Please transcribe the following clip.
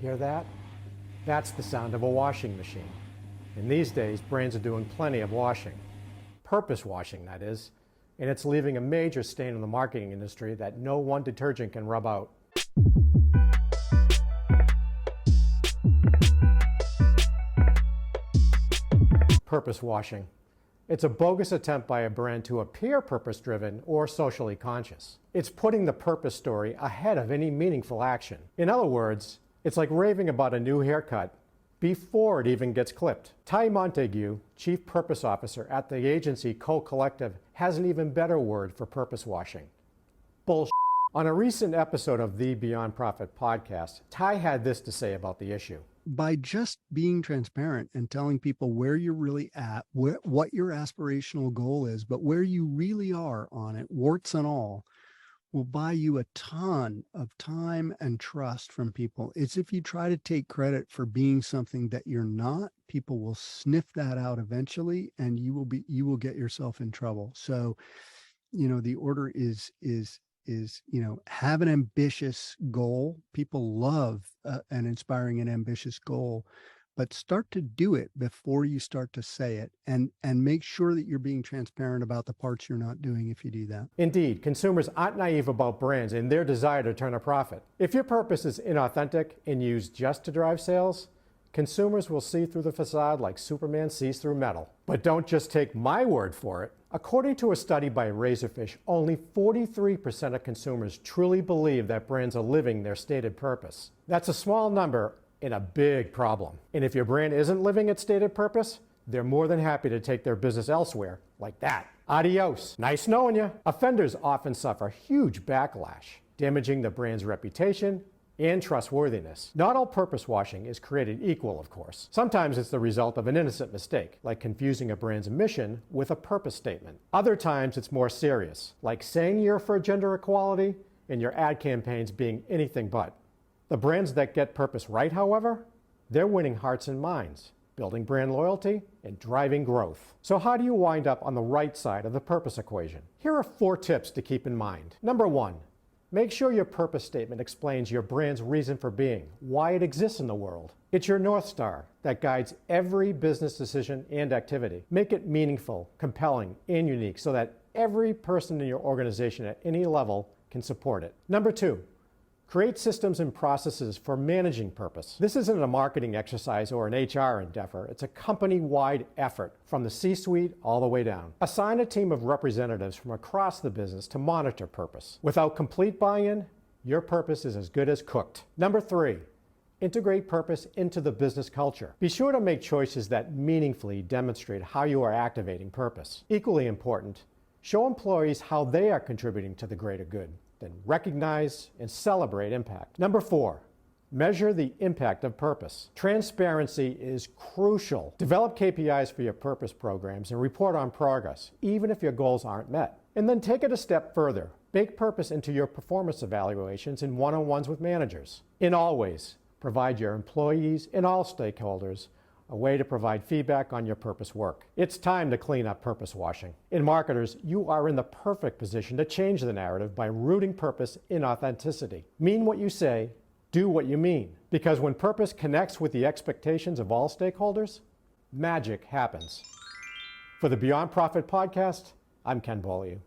Hear that? That's the sound of a washing machine. And these days, brands are doing plenty of washing. Purpose washing, that is. And it's leaving a major stain on the marketing industry that no one detergent can rub out. Purpose washing. It's a bogus attempt by a brand to appear purpose-driven or socially conscious. It's putting the purpose story ahead of any meaningful action. In other words, it's like raving about a new haircut before it even gets clipped. Ty Montague, Chief Purpose Officer at the agency Co-Collective, has an even better word for purpose washing. Bullshit. On a recent episode of the Beyond Profit podcast, Ty had this to say about the issue. By just being transparent and telling people where you're really at, what your aspirational goal is, but where you really are on it, warts and all, will buy you a ton of time and trust from people. It's if you try to take credit for being something that you're not, people will sniff that out eventually, and you will get yourself in trouble. So, the order is have an ambitious goal. People love an inspiring and ambitious goal, but start to do it before you start to say it, and make sure that you're being transparent about the parts you're not doing if you do that. Indeed, consumers aren't naive about brands and their desire to turn a profit. If your purpose is inauthentic and used just to drive sales, consumers will see through the facade like Superman sees through metal. But don't just take my word for it. According to a study by Razorfish, only 43% of consumers truly believe that brands are living their stated purpose. That's a small number and a big problem. And if your brand isn't living its stated purpose, they're more than happy to take their business elsewhere, like that. Adios. Nice knowing you. Offenders often suffer huge backlash, damaging the brand's reputation and trustworthiness. Not all purpose washing is created equal, of course. Sometimes it's the result of an innocent mistake, like confusing a brand's mission with a purpose statement. Other times it's more serious, like saying you're for gender equality and your ad campaigns being anything but. The brands that get purpose right, however, they're winning hearts and minds, building brand loyalty and driving growth. So how do you wind up on the right side of the purpose equation? Here are 4 tips to keep in mind. Number 1, make sure your purpose statement explains your brand's reason for being, why it exists in the world. It's your North Star that guides every business decision and activity. Make it meaningful, compelling, and unique so that every person in your organization at any level can support it. Number 2, create systems and processes for managing purpose. This isn't a marketing exercise or an HR endeavor. It's a company-wide effort from the C-suite all the way down. Assign a team of representatives from across the business to monitor purpose. Without complete buy-in, your purpose is as good as cooked. Number 3, integrate purpose into the business culture. Be sure to make choices that meaningfully demonstrate how you are activating purpose. Equally important, show employees how they are contributing to the greater good. Then recognize and celebrate impact. Number 4, measure the impact of purpose. Transparency is crucial. Develop KPIs for your purpose programs and report on progress, even if your goals aren't met. And then take it a step further. Bake purpose into your performance evaluations and one-on-ones with managers. And always provide your employees and all stakeholders a way to provide feedback on your purpose work. It's time to clean up purpose washing. In marketers, you are in the perfect position to change the narrative by rooting purpose in authenticity. Mean what you say, do what you mean. Because when purpose connects with the expectations of all stakeholders, magic happens. For the Beyond Profit podcast, I'm Ken Beaulieu.